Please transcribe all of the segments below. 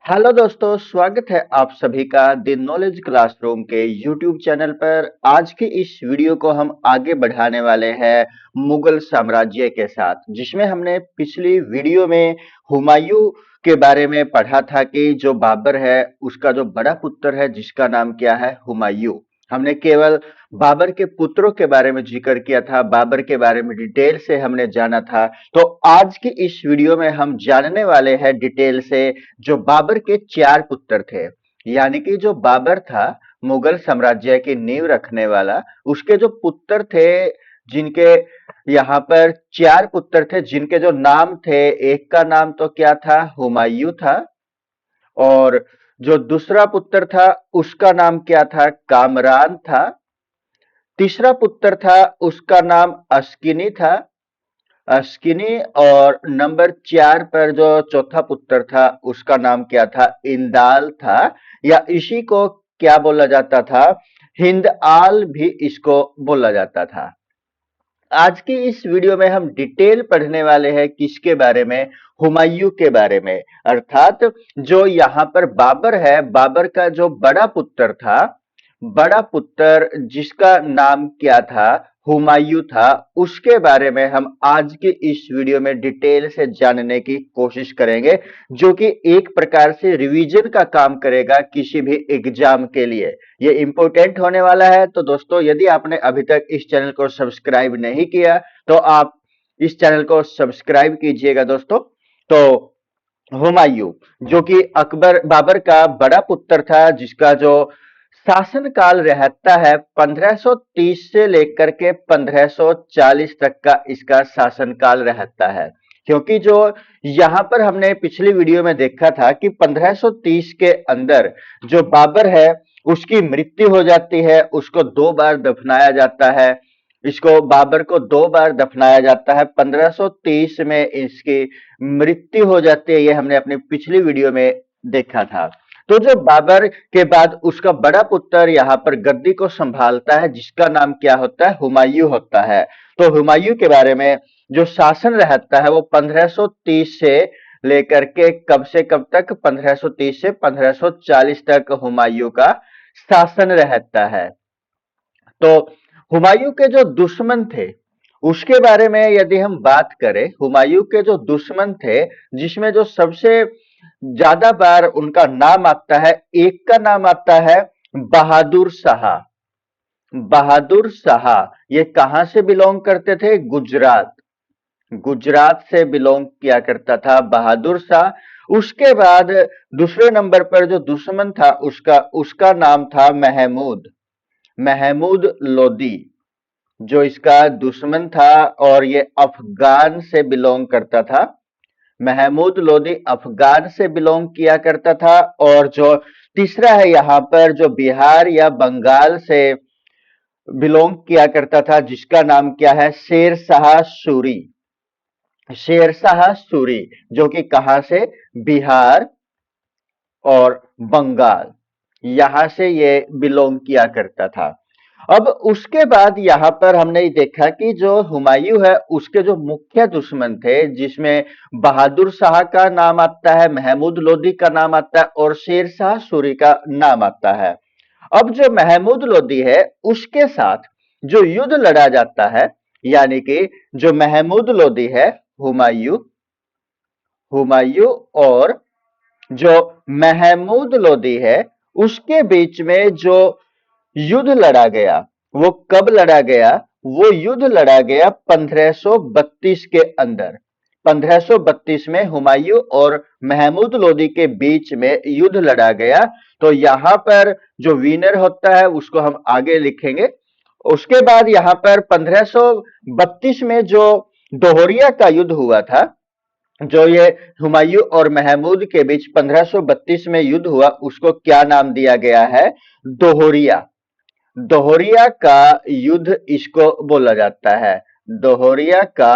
Hello दोस्तों, स्वागत है आप सभी का द नॉलेज क्लासरूम के यूट्यूब चैनल पर। आज की इस वीडियो को हम आगे बढ़ाने वाले हैं मुगल साम्राज्य के साथ, जिसमें हमने पिछली वीडियो में हुमायूं के बारे में पढ़ा था कि जो बाबर है उसका जो बड़ा पुत्र है जिसका नाम क्या है हुमायूं। हमने केवल बाबर के पुत्रों के बारे में जिक्र किया था, बाबर के बारे में डिटेल से हमने जाना था। तो आज की इस वीडियो में हम जानने वाले हैं डिटेल से जो बाबर के चार पुत्र थे। यानी कि जो बाबर था मुगल साम्राज्य की नींव रखने वाला, उसके जो पुत्र थे, जिनके यहाँ पर चार पुत्र थे, जिनके जो नाम थे, एक का नाम तो क्या था, हुमायूं था। और जो दूसरा पुत्र था उसका नाम क्या था, कामरान था। तीसरा पुत्र था उसका नाम अस्किनी था, अस्किनी। और नंबर 4 पर जो चौथा पुत्र था उसका नाम क्या था, इंदाल था। या इसी को क्या बोला जाता था, हिंदआल भी इसको बोला जाता था। आज की इस वीडियो में हम डिटेल पढ़ने वाले हैं किसके बारे में, हुमायूं के बारे में। अर्थात जो यहाँ पर बाबर है, बाबर का जो बड़ा पुत्र था, बड़ा पुत्र जिसका नाम क्या था, हुमायूं था, उसके बारे में हम आज की इस वीडियो में डिटेल से जानने की कोशिश करेंगे, जो कि एक प्रकार से रिवीजन का काम करेगा किसी भी एग्जाम के लिए। ये इंपॉर्टेंट होने वाला है। तो दोस्तों, यदि आपने अभी तक इस चैनल को सब्सक्राइब नहीं किया तो आप इस चैनल को सब्सक्राइब कीजिएगा दोस्तों। तो हुमायूं, जो कि अकबर बाबर का बड़ा पुत्र था, जिसका जो शासन काल रहता है 1530 से लेकर के 1540 तक का इसका शासन काल रहता है। क्योंकि जो यहाँ पर हमने पिछली वीडियो में देखा था कि 1530 के अंदर जो बाबर है उसकी मृत्यु हो जाती है, उसको 2 बार दफनाया जाता है। इसको बाबर को 2 बार दफनाया जाता है। 1530 में इसकी मृत्यु हो जाती है, ये हमने अपनी पिछली वीडियो में देखा था। तो जो बाबर के बाद उसका बड़ा पुत्र यहाँ पर गद्दी को संभालता है, जिसका नाम क्या होता है, हुमायूं होता है। तो हुमायूं के बारे में जो शासन रहता है वो 1530 से लेकर के कब से कब तक, 1530 से 1540 तक हुमायूं का शासन रहता है। तो हुमायूं के जो दुश्मन थे उसके बारे में यदि हम बात करें, हुमायूं के जो दुश्मन थे जिसमें जो सबसे ज्यादा बार उनका नाम आता है, एक का नाम आता है बहादुर शाह। बहादुर शाह ये कहां से बिलोंग करते थे, गुजरात। गुजरात से बिलोंग किया करता था बहादुर शाह। उसके बाद दूसरे नंबर पर जो दुश्मन था उसका उसका नाम था महमूद, महमूद लोदी, जो इसका दुश्मन था। और ये अफगान से बिलोंग करता था। महमूद लोदी अफगान से बिलोंग किया करता था। और जो तीसरा है यहाँ पर, जो बिहार या बंगाल से बिलोंग किया करता था, जिसका नाम क्या है, शेर शाह सूरी। शेर शाह सूरी, जो कि कहां से, बिहार और बंगाल, यहां से ये बिलोंग किया करता था। अब उसके बाद यहाँ पर हमने देखा कि जो हुमायूं है उसके जो मुख्य दुश्मन थे, जिसमें बहादुर शाह का नाम आता है, महमूद लोदी का नाम आता है और शेर शाह सूरी का नाम आता है। अब जो महमूद लोदी है उसके साथ जो युद्ध लड़ा जाता है, यानी कि जो महमूद लोदी है, हुमायूं, हुमायूं और जो महमूद लोदी है उसके बीच में जो युद्ध लड़ा गया, वो कब लड़ा गया, वो युद्ध लड़ा गया 1532 के अंदर। 1532 में हुमायूं और महमूद लोदी के बीच में युद्ध लड़ा गया। तो यहां पर जो विनर होता है उसको हम आगे लिखेंगे। उसके बाद यहां पर 1532 में जो दोहरिया का युद्ध हुआ था, जो ये हुमायूं और महमूद के बीच 1532 में युद्ध हुआ, उसको क्या नाम दिया गया है, दोहरिया। दोहरिया का युद्ध इसको बोला जाता है, दोहरिया का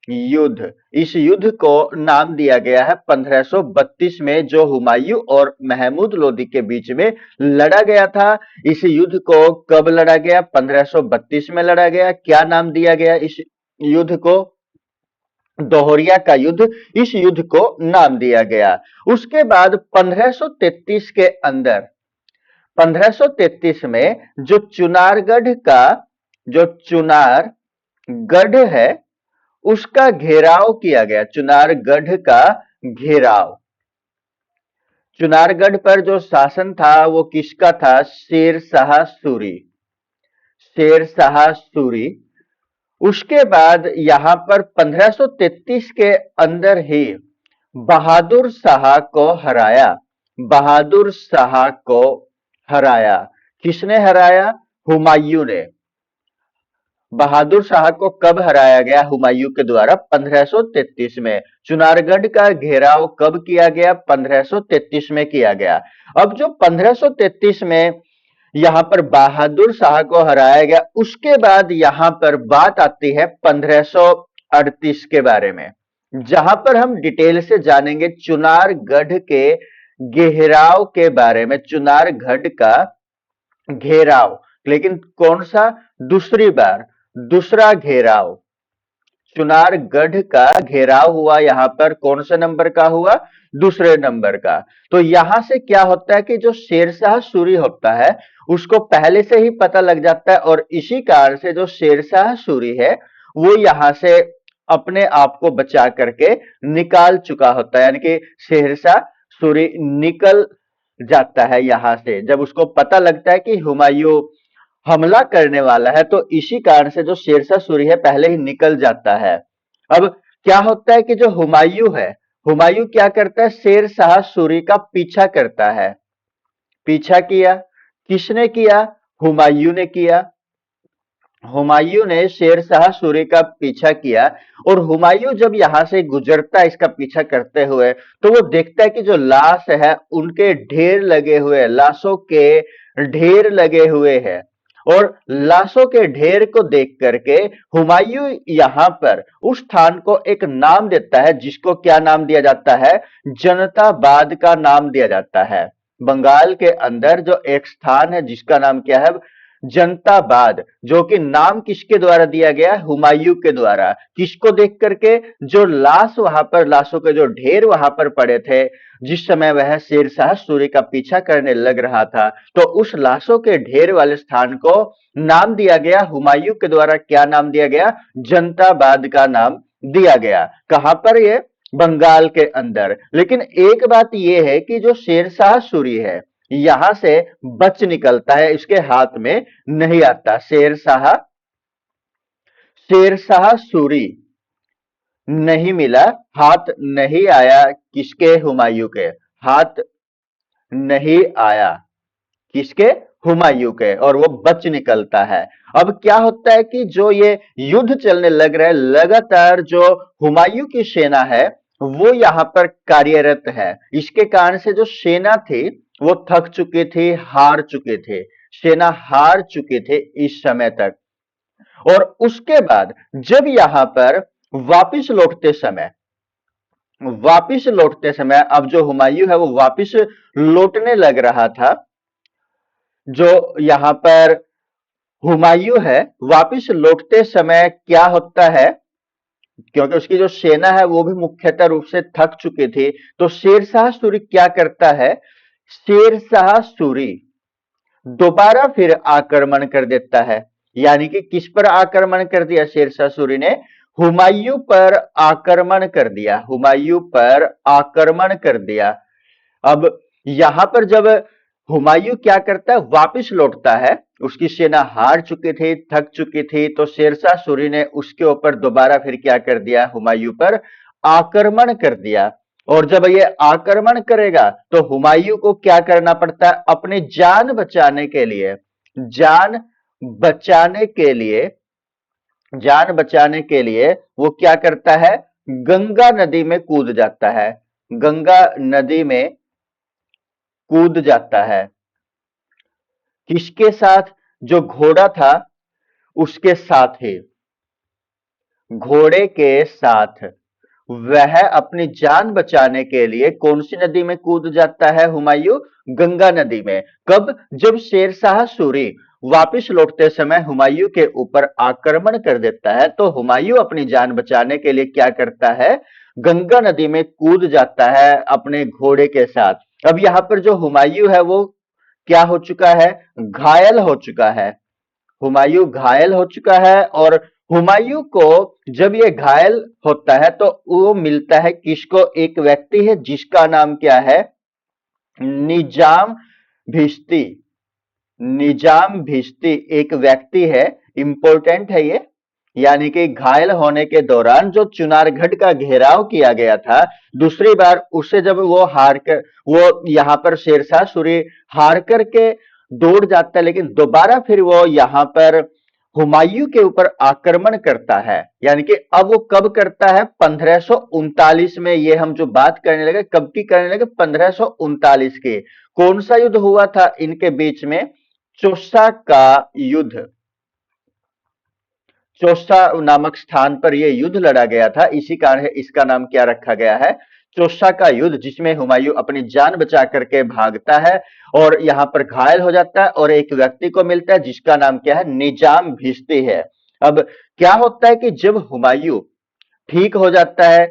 युद्ध। इस युद्ध को नाम दिया गया है 1532 में, जो हुमायूं और महमूद लोदी के बीच में लड़ा गया था। इस युद्ध को कब लड़ा गया, 1532 में लड़ा गया। क्या नाम दिया गया इस युद्ध को, दोहरिया का युद्ध, इस युद्ध को नाम दिया गया। उसके बाद 1533 के अंदर, 1533 में जो चुनारगढ़ का, जो चुनारगढ़ है, उसका घेराव किया गया। चुनारगढ़ का घेराव, चुनारगढ़ पर जो शासन था वो किसका था? शेर शाह सूरी, शेर शाह सूरी। उसके बाद यहां पर 1533 के अंदर ही बहादुर शाह को हराया, बहादुर शाह को हराया। किसने हराया? हुमायूं ने। बहादुर शाह को कब हराया गया? हुमायूं के द्वारा 1533 में। चुनारगढ़ का घेराव कब किया गया? 1533 में किया गया। अब जो 1533 में यहां पर बहादुर शाह को हराया गया, उसके बाद यहां पर बात आती है 1538 के बारे में, जहां पर हम डिटेल से जानेंगे चुनारगढ़ के घेराव के बारे में। चुनारगढ़ का घेराव, लेकिन कौन सा? दूसरी बार, दूसरा घेराव। चुनारगढ़ का घेराव हुआ यहां पर कौन से नंबर का हुआ? दूसरे नंबर का। तो यहां से क्या होता है कि जो शेरशाह सूरी होता है उसको पहले से ही पता लग जाता है, और इसी कारण से जो शेरशाह सूरी है वो यहां से अपने आप को बचा करके निकाल चुका होता है, यानी कि शेरशाह सूरी निकल जाता है यहां से। जब उसको पता लगता है कि हुमायूं हमला करने वाला है, तो इसी कारण से जो शेरशाह सूरी है पहले ही निकल जाता है। अब क्या होता है कि जो हुमायूं है, हुमायूं क्या करता है? शेर शाह सूरी का पीछा करता है। पीछा किया, किसने किया? हुमायूं ने किया। हुमायूं ने शेर शाह सूरी का पीछा किया, और हुमायूं जब यहां से गुजरता है इसका पीछा करते हुए, तो वो देखता है कि जो लाश है उनके ढेर लगे हुए, लाशों के ढेर लगे हुए हैं। और लाशों के ढेर को देख करके हुमायूं यहां पर उस स्थान को एक नाम देता है, जिसको क्या नाम दिया जाता है? जनताबाद का नाम दिया जाता है। बंगाल के अंदर जो एक स्थान है जिसका नाम क्या है? जनताबाद। जो कि नाम किसके द्वारा दिया गया? हुमायूं के द्वारा। किसको देख करके? जो लाश वहां पर, लाशों के जो ढेर वहां पर पड़े थे जिस समय वह शेरशाह सूरी का पीछा करने लग रहा था, तो उस लाशों के ढेर वाले स्थान को नाम दिया गया हुमायूं के द्वारा। क्या नाम दिया गया? जनताबाद का नाम दिया गया। कहां पर? ये बंगाल के अंदर। लेकिन एक बात यह है कि जो शेरशाह सूरी है यहां से बच निकलता है, इसके हाथ में नहीं आता। शेरशाह, शेरशाह सूरी नहीं मिला, हाथ नहीं आया किसके? हुमायूं के हाथ नहीं आया, किसके? हुमायूं के, और वो बच निकलता है। अब क्या होता है कि जो ये युद्ध चलने लग रहा है, लगातार जो हुमायूं की सेना है वो यहां पर कार्यरत है। इसके कारण से जो सेना थी वो थक चुकी थी, हार चुकी थी। सेना हार चुकी थी इस समय तक। और उसके बाद जब यहां पर वापिस लौटते समय, वापिस लौटते समय अब जो हुमायूं है वो वापिस लौटने लग रहा था, जो यहां पर हुमायूं है वापिस लौटते समय क्या होता है? क्योंकि उसकी जो सेना है वो भी मुख्यतः रूप से थक चुकी थी, तो शेरशाह सूरी क्या करता है? शेरशाह सूरी दोबारा फिर आक्रमण कर देता है। यानी कि किस पर आक्रमण कर दिया शेरशाह सूरी ने? हुमायूं पर आक्रमण कर दिया, हुमायूं पर आक्रमण कर दिया। अब यहां पर जब हुमायूं क्या करता है? वापिस लौटता है, उसकी सेना हार चुकी थी, थक चुकी थी, तो शेरशाह सूरी ने उसके ऊपर दोबारा फिर क्या कर दिया? हुमायूं पर आक्रमण कर दिया। और जब ये आक्रमण करेगा तो हुमायूं को क्या करना पड़ता है? अपनी जान बचाने के लिए, जान बचाने के लिए, जान बचाने के लिए वो क्या करता है? गंगा नदी में कूद जाता है, गंगा नदी में कूद जाता है। किसके साथ? जो घोड़ा था उसके साथ ही, घोड़े के साथ। वह अपनी जान बचाने के लिए कौन सी नदी में कूद जाता है हुमायूं? गंगा नदी में। कब? जब शेरशाह सूरी वापिस लौटते समय हुमायूं के ऊपर आक्रमण कर देता है। तो हुमायूं अपनी जान बचाने के लिए क्या करता है, गंगा नदी में कूद जाता है अपने घोड़े के साथ। अब यहाँ पर जो हुमायूं है वो क्या हो चुका है, घायल हो चुका है। हुमायूं घायल हो चुका है और हुमायूं को जब ये घायल होता है तो वो मिलता है किसको, एक व्यक्ति है जिसका नाम क्या है, निजाम भिश्ती। निजाम भिश्ती एक व्यक्ति है, इंपॉर्टेंट है ये। यानी कि घायल होने के दौरान जो चुनारगढ़ का घेराव किया गया था, दूसरी बार उसे जब वो हार कर, वो यहाँ पर शेरशाह सूरी हार करके दौड़ जाता है, लेकिन दोबारा फिर वो यहाँ पर हुमायूं के ऊपर आक्रमण करता है। यानी कि अब वो कब करता है, 1539 में। ये हम जो बात करने लगे कब की करने लगे, 1539 की। कौन सा युद्ध हुआ था इनके बीच में, चौसा का युद्ध। चौसा नामक स्थान पर यह युद्ध लड़ा गया था, इसी कारण इसका नाम क्या रखा गया है, चौसा का युद्ध, जिसमें हुमायूं अपनी जान बचा करके भागता है और यहां पर घायल हो जाता है और एक व्यक्ति को मिलता है जिसका नाम क्या है, निजाम भिश्ती है। अब क्या होता है कि जब हुमायूं ठीक हो जाता है,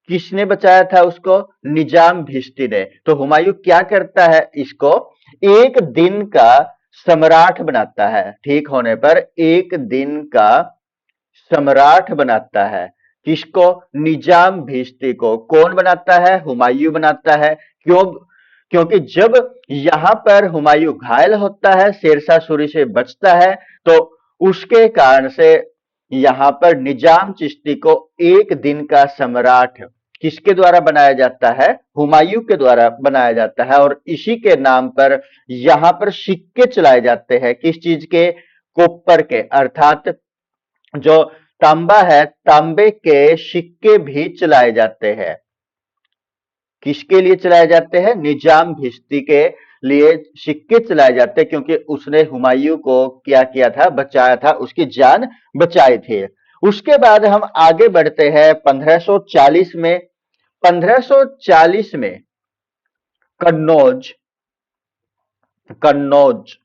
किसने बचाया था उसको, निजाम भिश्ती ने। तो हुमायूं क्या करता है, इसको एक दिन का सम्राट बनाता है। ठीक होने पर एक दिन का सम्राट बनाता है। किसको, निजाम भिश्ती को। कौन बनाता है, हुमायूं बनाता है। क्यों, क्योंकि जब यहां पर हुमायूं घायल होता है, शेरशाह सूरी से बचता है, तो उसके कारण से यहां पर निजाम चिश्ती को एक दिन का सम्राट किसके द्वारा बनाया जाता है, हुमायूं के द्वारा बनाया जाता है। और इसी के नाम पर यहां पर सिक्के चलाए जाते हैं, किस चीज के, कॉपर के, अर्थात जो तांबा है, तांबे के सिक्के भी चलाए जाते हैं। किसके लिए चलाए जाते हैं, निजाम भिश्ती के लिए सिक्के चलाए जाते हैं, क्योंकि उसने हुमायूं को क्या किया था, बचाया था, उसकी जान बचाई थी। उसके बाद हम आगे बढ़ते हैं 1540 में। 1540 में कन्नौज, कन्नौज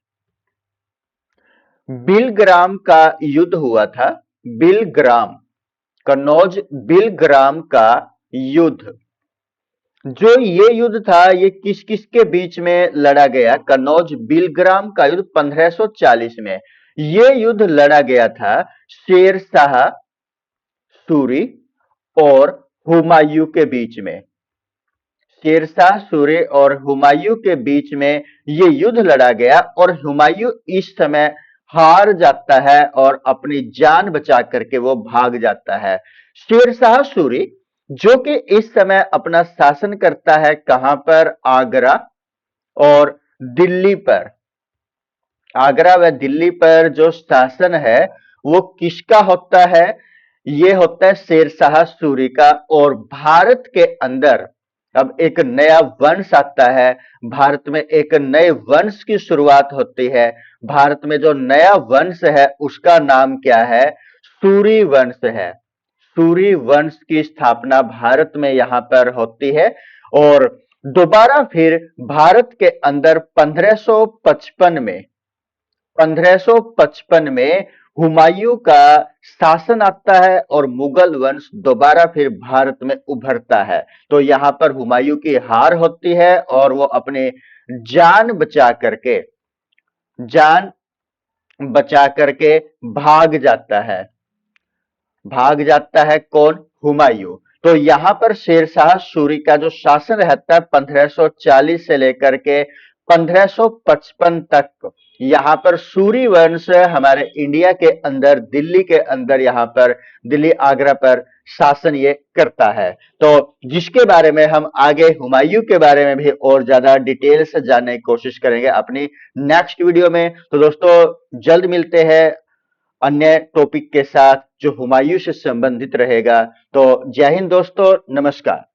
बिलग्राम का युद्ध हुआ था। बिलग्राम, कन्नौज बिलग्राम का युद्ध। जो ये युद्ध था ये किस किस के बीच में लड़ा गया, कन्नौज बिलग्राम का युद्ध 1540 में। ये युद्ध लड़ा गया था शेरशाह सूरी और हुमायूं के बीच में। शेरशाह सूरी और हुमायूं के बीच में ये युद्ध लड़ा गया और हुमायूं इस समय हार जाता है और अपनी जान बचा करके वो भाग जाता है। शेरशाह सूरी जो कि इस समय अपना शासन करता है कहां पर, आगरा और दिल्ली पर। आगरा व दिल्ली पर जो शासन है वो किसका होता है, ये होता है शेरशाह सूरी का। और भारत के अंदर अब एक नया वंश आता है, भारत में एक नए वंश की शुरुआत होती है। भारत में जो नया वंश है उसका नाम क्या है, सूरी वंश है। सूरी वंश की स्थापना भारत में यहां पर होती है। और दोबारा फिर भारत के अंदर 1555 में, 1555 में हुमायूं का शासन आता है और मुगल वंश दोबारा फिर भारत में उभरता है। तो यहां पर हुमायूं की हार होती है और वो अपने जान बचा करके, जान बचा करके भाग जाता है। भाग जाता है कौन, हुमायूं। तो यहां पर शेरशाह सूरी का जो शासन रहता है 1540 से लेकर के 1555 तक, यहां पर सूरी वंश हमारे इंडिया के अंदर, दिल्ली के अंदर, यहां पर दिल्ली आगरा पर शासन ये करता है। तो जिसके बारे में हम आगे हुमायूं के बारे में भी और ज्यादा डिटेल से जानने की कोशिश करेंगे अपनी नेक्स्ट वीडियो में। तो दोस्तों जल्द मिलते हैं अन्य टॉपिक के साथ जो हुमायूं से संबंधित रहेगा। तो जय हिंद दोस्तों, नमस्कार।